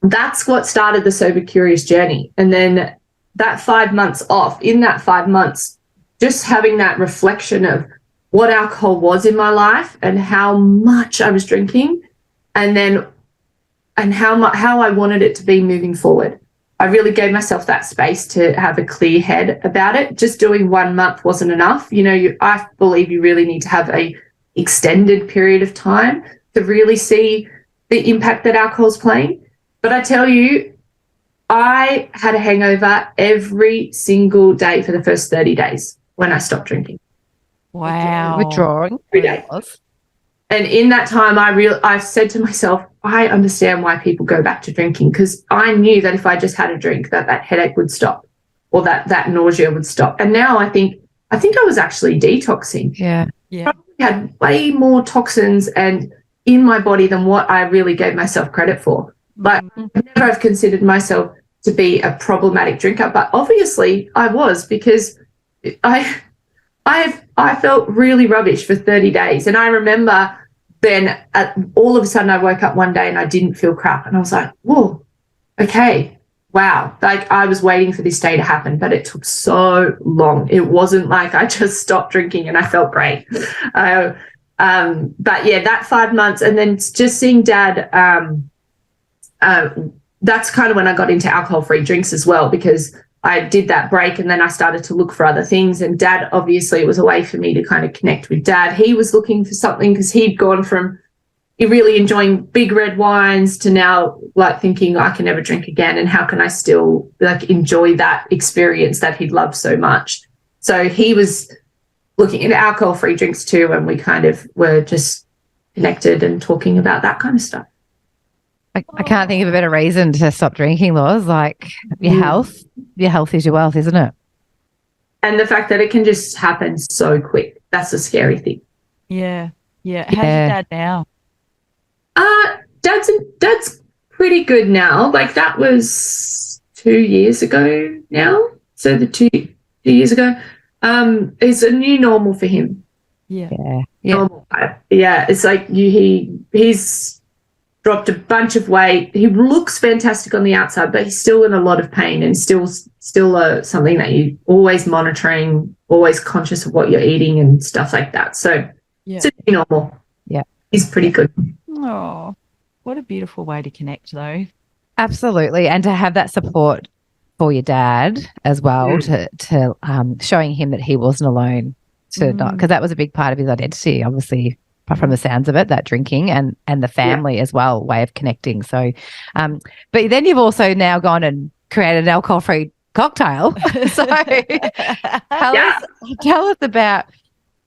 that's what started the Sober Curious journey. And then that 5 months off, in that 5 months, just having that reflection of what alcohol was in my life and how much I was drinking, and how I wanted it to be moving forward. I really gave myself that space to have a clear head about it. Just doing 1 month wasn't enough. You know, I believe you really need to have a extended period of time to really see the impact that alcohol's playing. But I tell you, I had a hangover every single day for the first 30 days when I stopped drinking. Wow. Withdrawing. Every day. And in that time, I said to myself, I understand why people go back to drinking, because I knew that if I just had a drink, that headache would stop, or that nausea would stop. And now I think I was actually detoxing. Yeah. Yeah. I had way more toxins and in my body than what I really gave myself credit for. But I never have considered myself to be a problematic drinker, but obviously I was, because I felt really rubbish for 30 days. And I remember then all of a sudden I woke up one day and I didn't feel crap. And I was like, whoa, okay, wow. Like, I was waiting for this day to happen, but it took so long. It wasn't like I just stopped drinking and I felt great. But yeah, that 5 months, and then just seeing Dad, that's kind of when I got into alcohol-free drinks as well, because I did that break and then I started to look for other things. And Dad, obviously, it was a way for me to kind of connect with Dad. He was looking for something because he'd gone from really enjoying big red wines to now like thinking I can never drink again, and how can I still like enjoy that experience that he'd loved so much. So he was looking at alcohol-free drinks too, and we kind of were just connected and talking about that kind of stuff. I can't think of a better reason to stop drinking, Laws. Like your health is your wealth, isn't it? And the fact that it can just happen so quick. That's the scary thing. Yeah. Yeah. How's your dad now? Dad's pretty good now. Like that was 2 years ago now. So the two years ago is a new normal for him. Yeah. Normal. Yeah. It's like he's dropped a bunch of weight. He looks fantastic on the outside, but he's still in a lot of pain and still something that you always monitoring, always conscious of what you're eating and stuff like that. So it's a new normal. Yeah. He's pretty good. Oh, what a beautiful way to connect though. Absolutely. And to have that support for your dad as well, to showing him that he wasn't alone, to not, because that was a big part of his identity, obviously, from the sounds of it, that drinking and the family as well, way of connecting. So, but then you've also now gone and created an alcohol-free cocktail. So tell us about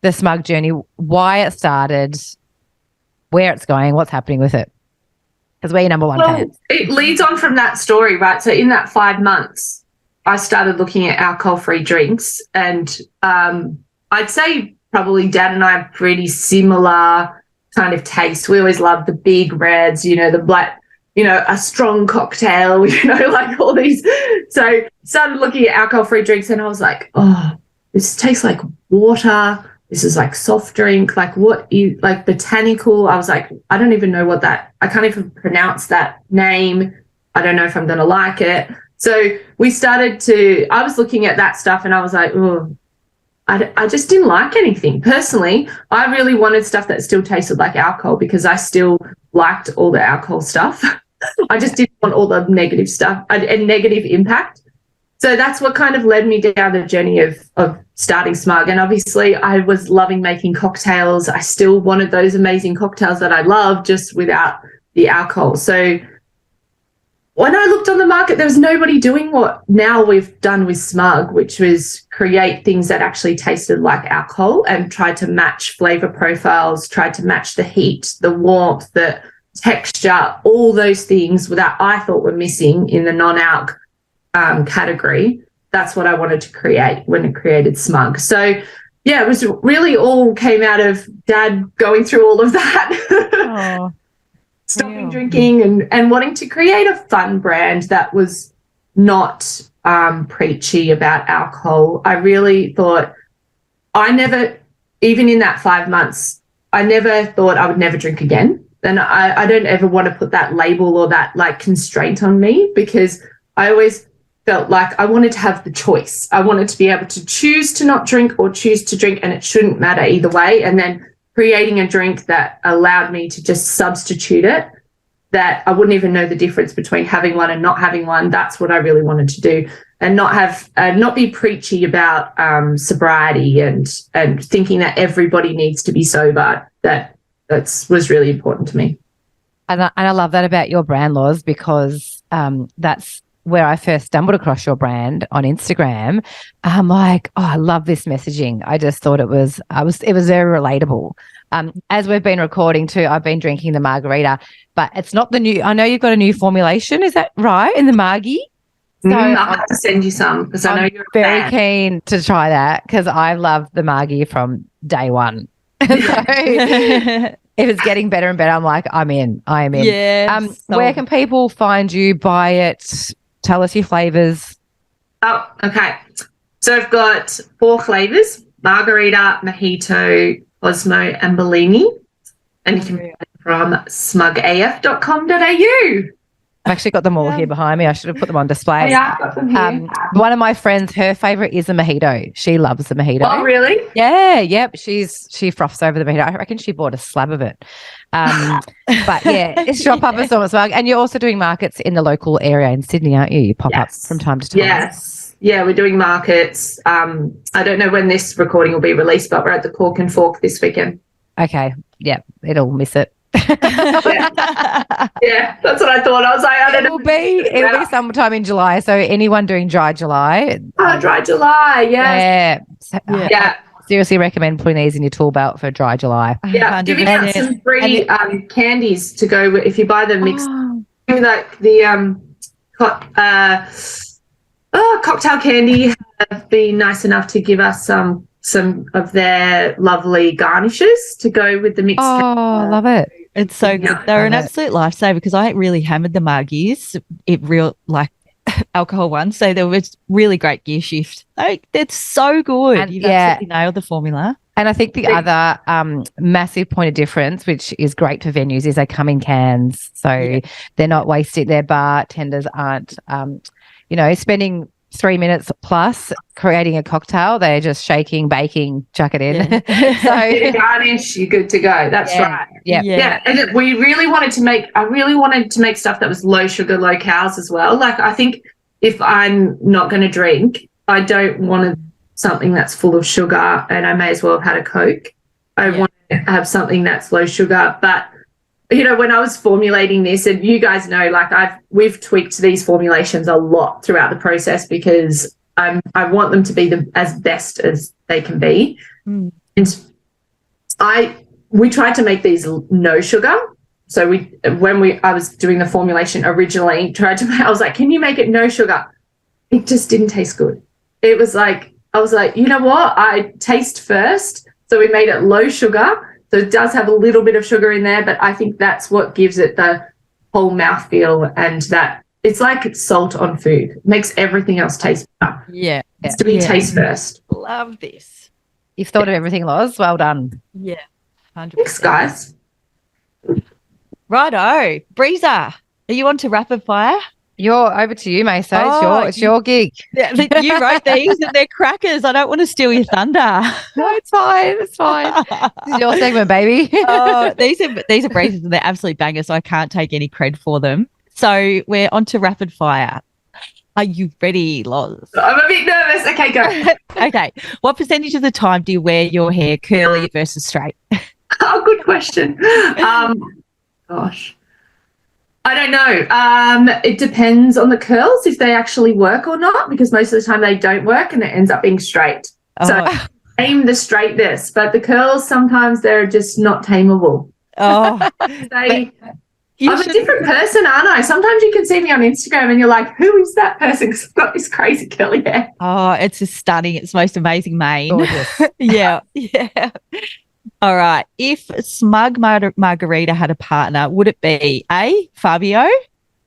the Smug journey, why it started, where it's going, what's happening with it. Because we're your number one fans. It leads on from that story, right? So in that 5 months, I started looking at alcohol-free drinks, and I'd say probably Dad and I are pretty similar kind of taste. We always love the big reds, the black, a strong cocktail, like all these. So started looking at alcohol-free drinks, and I was like, oh, this tastes like water. This is like soft drink, like what is like botanical. I was like, I don't even know I can't even pronounce that name. I don't know if I'm going to like it. So I was looking at that stuff and I was like, oh, I just didn't like anything. Personally, I really wanted stuff that still tasted like alcohol because I still liked all the alcohol stuff. I just didn't want all the negative stuff and negative impact. So that's what kind of led me down the journey of starting Smug. And obviously I was loving making cocktails. I still wanted those amazing cocktails that I love, just without the alcohol. So when I looked on the market, there was nobody doing what now we've done with Smug, which was create things that actually tasted like alcohol and tried to match flavor profiles, tried to match the heat, the warmth, the texture, all those things that I thought were missing in the non-alc category. That's what I wanted to create when I created Smug. So yeah, it was really all came out of Dad going through all of that. Stopping drinking and wanting to create a fun brand that was not preachy about alcohol. I really thought even in that 5 months, I never thought I would never drink again. And I don't ever want to put that label or that like constraint on me, because I always felt like I wanted to have the choice. I wanted to be able to choose to not drink or choose to drink, and it shouldn't matter either way. And then creating a drink that allowed me to just substitute it, that I wouldn't even know the difference between having one and not having one. That's what I really wanted to do, and not be preachy about sobriety and thinking that everybody needs to be sober. That was really important to me. And I love that about your brand, Laws, because that's where I first stumbled across your brand on Instagram. I'm like, oh, I love this messaging. I just thought it was very relatable. As we've been recording too, I've been drinking the margarita, but it's not the new. I know you've got a new formulation. Is that right? In the margie? So I'll have to send you some, because I know you're very keen to try that, because I love the margie from day one. So if it's getting better and better, I'm like, I am in. Yeah. Where can people find you, buy it? Tell us your flavors. Oh, okay. So I've got 4 flavors: margarita, mojito, Osmo, and Bellini. And you can buy them from smugaf.com.au. I've actually got them all here behind me. I should have put them on display. Yeah, I've got them here. One of my friends, her favourite is a mojito. She loves the mojito. Oh, really? Yeah, yep. She froths over the mojito. I reckon she bought a slab of it. But yeah, shop up at Smug. And you're also doing markets in the local area in Sydney, aren't you? You pop up from time to time. Yes. Yeah, we're doing markets. I don't know when this recording will be released, but we're at the Cork and Fork this weekend. Okay. Yeah, it'll miss it. Yeah, that's what I thought. I was like, I don't know. It'll be sometime in July. So anyone doing Dry July. Dry July, yes. Yeah. Seriously recommend putting these in your tool belt for Dry July. Yeah, giving out some free candies to go with if you buy the mixed. Like the cocktail candy have been nice enough to give us some of their lovely garnishes to go with the mixed. Oh, love it. It's so good. They're an absolute lifesaver because I really hammered the Margies, alcohol ones. So there was really great gear shift. They're so good. And, You've absolutely nailed the formula. And I think the other massive point of difference, which is great for venues, is they come in cans. So they're not wasted. Their bartenders aren't, spending 3 minutes plus creating a cocktail. They're just shaking, baking, chuck it in. So garnish, you're good to go. That's right. Yeah. And I really wanted to make stuff that was low sugar, low calories as well. Like, I think if I'm not going to drink, I don't want something that's full of sugar, and I may as well have had a Coke. I want to have something that's low sugar. But when I was formulating this, and you guys know, like we've tweaked these formulations a lot throughout the process because I want them to be as best as they can be. And we tried to make these no sugar. So I was doing the formulation originally, I was like, can you make it no sugar? It just didn't taste good. It was like, I was like, you know what? I taste first. So we made it low sugar. So it does have a little bit of sugar in there, but I think that's what gives it the whole mouthfeel, and that it's like salt on food. It makes everything else taste better. Yeah. It's to be taste first. Love this. You've thought of everything, Loz. Well done. Yeah. 100%. Thanks, guys. Righto. Breezer, are you on to rapid fire? You're over to you, Meso. It's your gig. Yeah, you wrote these and they're crackers. I don't want to steal your thunder. No, it's fine. It's fine. This is your segment, baby. These are breezes and they're absolute bangers, so I can't take any cred for them. So we're on to rapid fire. Are you ready, Loz? I'm a bit nervous. Okay, go. Okay. What percentage of the time do you wear your hair curly versus straight? Oh, good question. Gosh. I don't know. It depends on the curls, if they actually work or not, because most of the time they don't work and it ends up being straight. So aim the straightness, but the curls, sometimes they're just not tameable. I'm a different person, aren't I? Sometimes you can see me on Instagram and you're like, who is that person? Because I've got this crazy curly hair. Oh, it's just stunning. It's the most amazing mane. Gorgeous. Yeah. All right. If Smug Margarita had a partner, would it be A, Fabio,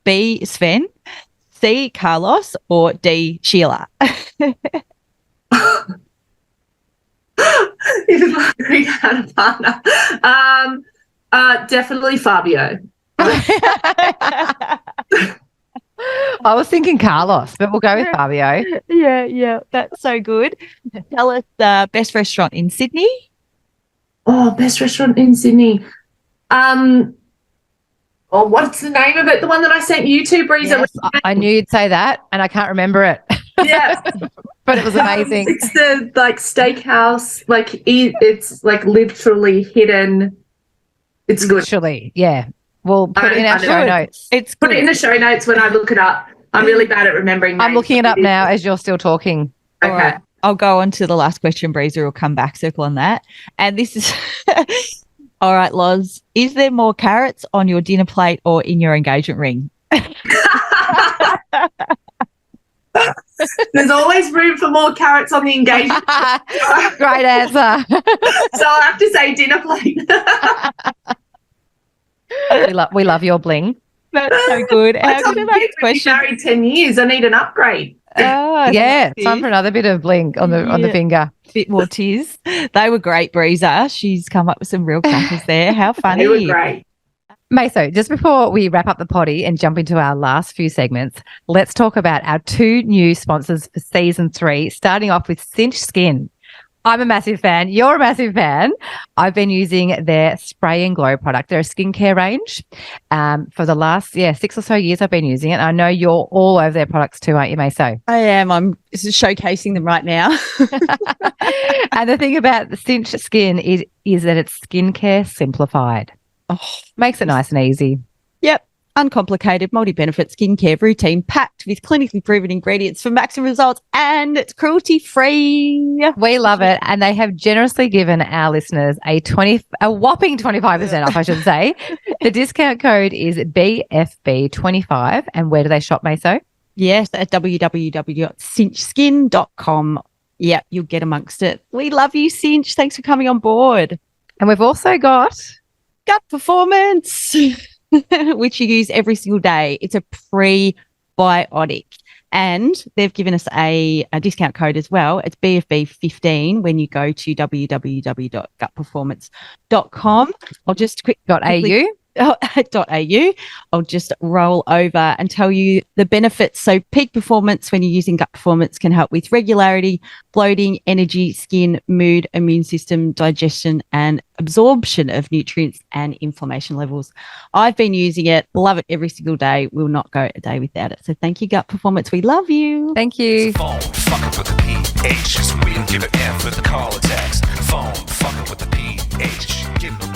B, Sven, C, Carlos, or D, Sheila? If Margarita had a partner, definitely Fabio. I was thinking Carlos, but we'll go with Fabio. Yeah. That's so good. Tell us the best restaurant in Sydney. Oh, best restaurant in Sydney. What's the name of it? The one that I sent you to, Breezer. Yes, I knew you'd say that, and I can't remember it. Yeah. But it was amazing. It's the steakhouse. It's literally hidden. It's good. Literally, yeah. We'll put it in our show notes. Put it in the show notes when I look it up. I'm really bad at remembering names. I'm looking it up now as you're still talking. Okay. Right. I'll go on to the last question, Breezer. We'll come back, circle on that. And this is all right, Loz. Is there more carrots on your dinner plate or in your engagement ring? There's always room for more carrots on the engagement. Great answer. So I'll have to say dinner plate. We love your bling. That's so good. How good are those questions? Married 10 years. I need an upgrade. Yeah, time for another bit of bling on the finger. Bit more tears. They were great, Breezer. She's come up with some real crackers there. How funny. They were great. Meso, just before we wrap up the potty and jump into our last few segments, let's talk about our 2 new sponsors for season 3, starting off with Cinch Skin. I'm a massive fan. You're a massive fan. I've been using their Spray and Glow product. They're a skincare range. For the last 6 or so years I've been using it. I know you're all over their products too, aren't you, Meso? I am. I'm showcasing them right now. And the thing about the Cinch Skin is that it's skincare simplified. Makes it nice and easy. Yep. Uncomplicated, multi-benefit skincare routine packed with clinically proven ingredients for maximum results, and it's cruelty-free. We love it. And they have generously given our listeners a whopping 25% off, I should say. The discount code is BFB25. And where do they shop, Meso? Yes, at www.cinchskin.com. Yeah, you'll get amongst it. We love you, Cinch. Thanks for coming on board. And we've also got Gut Performance, which you use every single day. It's a prebiotic. And they've given us a discount code as well. It's BFB15 when you go to www.gutperformance.com. I'll just quickly .au. I'll just roll over and tell you the benefits. So peak performance when you're using Gut Performance can help with regularity, bloating, energy, skin, mood, immune system, digestion, and absorption of nutrients and inflammation levels. I've been using it, love it every single day. Will not go a day without it. So thank you, Gut Performance. We love you. Thank you. Phone fucking with the pH, so we don't give a F with the call or text. Phone fucking with the pH.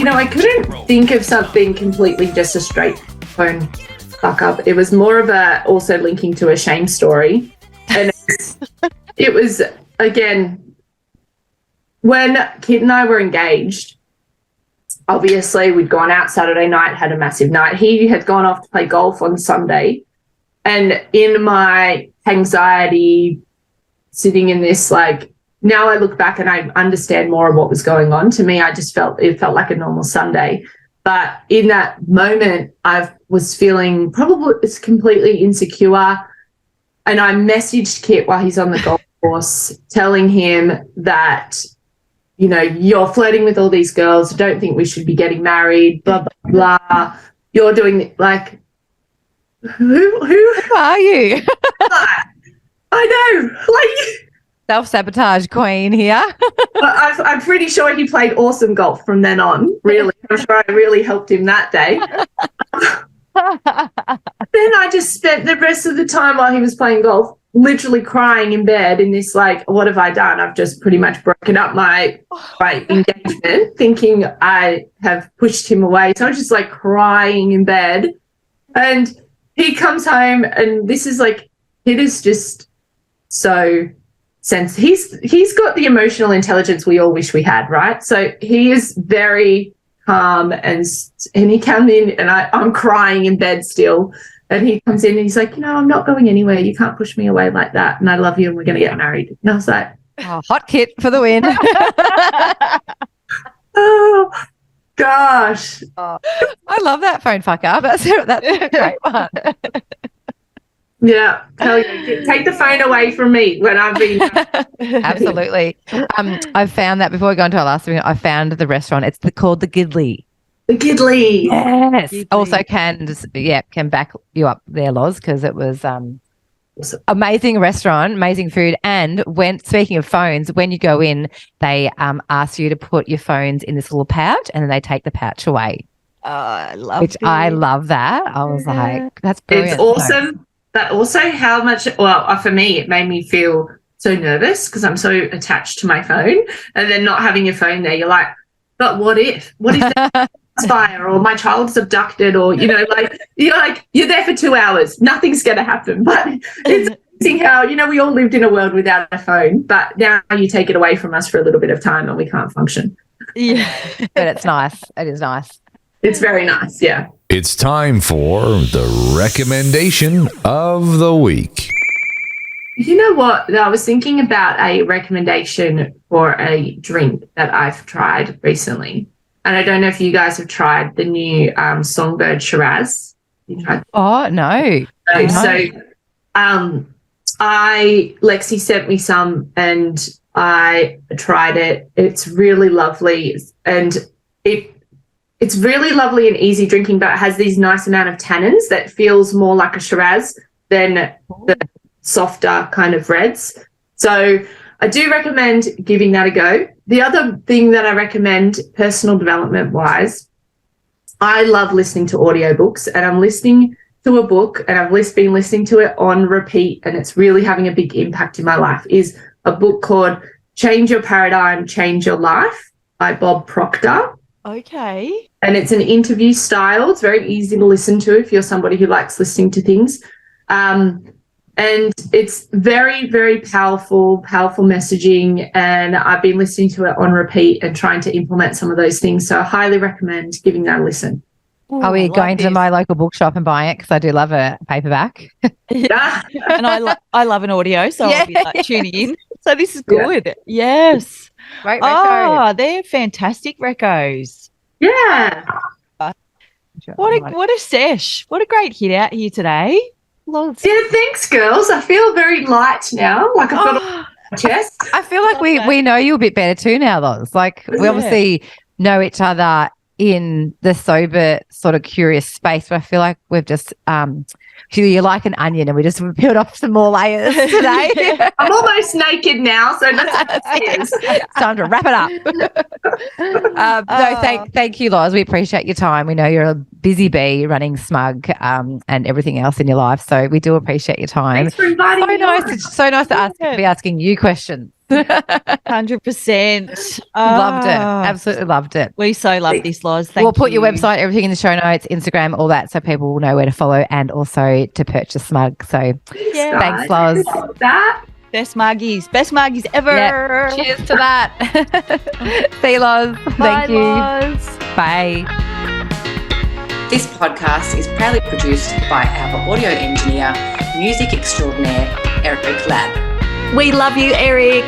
I couldn't think of something completely just a straight phone fuck up. It was more of a also linking to a shame story. And it was again, when Kit and I were engaged, obviously we'd gone out Saturday night, had a massive night. He had gone off to play golf on Sunday. And in my anxiety, sitting in this, now I look back and I understand more of what was going on. To me, it felt like a normal Sunday. But in that moment, I was feeling probably it's completely insecure. And I messaged Kit while he's on the golf course, telling him that, you're flirting with all these girls. I don't think we should be getting married, blah, blah, blah. You're doing who are you? I know. Self-sabotage queen here. I'm pretty sure he played awesome golf from then on, really. I'm sure I really helped him that day. Then I just spent the rest of the time while he was playing golf literally crying in bed in this, what have I done? I've just pretty much broken up my engagement, thinking I have pushed him away. So I was just crying in bed. And he comes home and this is it is just so... sense he's got the emotional intelligence we all wish we had, right? So he is very calm and he came in and I'm crying in bed still, and he comes in and he's like, I'm not going anywhere, you can't push me away like that, and I love you and we're going to get married. And I was like, hot Kit for the win. Oh gosh. I love that phone fuck up. That's a great one. Yeah, hell yeah. Take the phone away from me when I've been. Absolutely. I found that before we go into our last thing, I found the restaurant. It's called the Gidley. The Gidley. Yes. Gidley. Also can back you up there, Loz, because it was amazing restaurant, amazing food. And speaking of phones, when you go in, they ask you to put your phones in this little pouch, and then they take the pouch away. Oh, I love it. I love that. I was like, that's brilliant. It's awesome. But also how much, for me, it made me feel so nervous because I'm so attached to my phone, and then not having your phone there, you're like, but what if? What if there's fire or my child's abducted, or, you're there for 2 hours. Nothing's going to happen. But it's amazing how, we all lived in a world without a phone, but now you take it away from us for a little bit of time and we can't function. Yeah. But it's nice. It is nice. It's very nice, yeah. It's time for the recommendation of the week. You know what? I was thinking about a recommendation for a drink that I've tried recently. And I don't know if you guys have tried the new Songbird Shiraz. You tried? Oh, no. Lexi sent me some and I tried it. It's really lovely. And it's really lovely and easy drinking, but it has these nice amount of tannins that feels more like a Shiraz than the softer kind of reds. So I do recommend giving that a go. The other thing that I recommend personal development wise, I love listening to audiobooks, and I'm listening to a book and I've been listening to it on repeat, and it's really having a big impact in my life, is a book called Change Your Paradigm, Change Your Life by Bob Proctor. Okay. And it's an interview style. It's very easy to listen to if you're somebody who likes listening to things. And it's very, very powerful messaging. And I've been listening to it on repeat and trying to implement some of those things. So I highly recommend giving that a listen. Ooh, are we going to my local bookshop and buying it? Because I do love a paperback. Yeah. And I love an audio, so I'll be tuning in. So this is good. Yeah. Yes. Great reco. Oh, they're fantastic recos. Yeah. What a sesh. What a great hit out here today. Lots. Yeah, thanks, girls. I feel very light now. Like I've got a chest. I feel like we know you a bit better too now, Loz. Like we obviously know each other in the sober sort of curious space, but I feel like we've just you're like an onion and we just peeled off some more layers today. I'm almost naked now, so that's what it is. It's time to wrap it up. Thank you, Loz. We appreciate your time. We know you're a busy bee running Smug and everything else in your life, so we do appreciate your time. Thanks for inviting me. So nice to be asking you questions. 100%. Loved it. Absolutely loved it. We so love this, Loz. We'll put your website, everything in the show notes, Instagram, all that, so people will know where to follow and also to purchase Smug. So thanks, Loz. Best Muggies ever. Yeah. Cheers to that. See you, Loz. Thank you. Loz. Bye. This podcast is proudly produced by our audio engineer, music extraordinaire, Eric Ladd. We love you, Eric.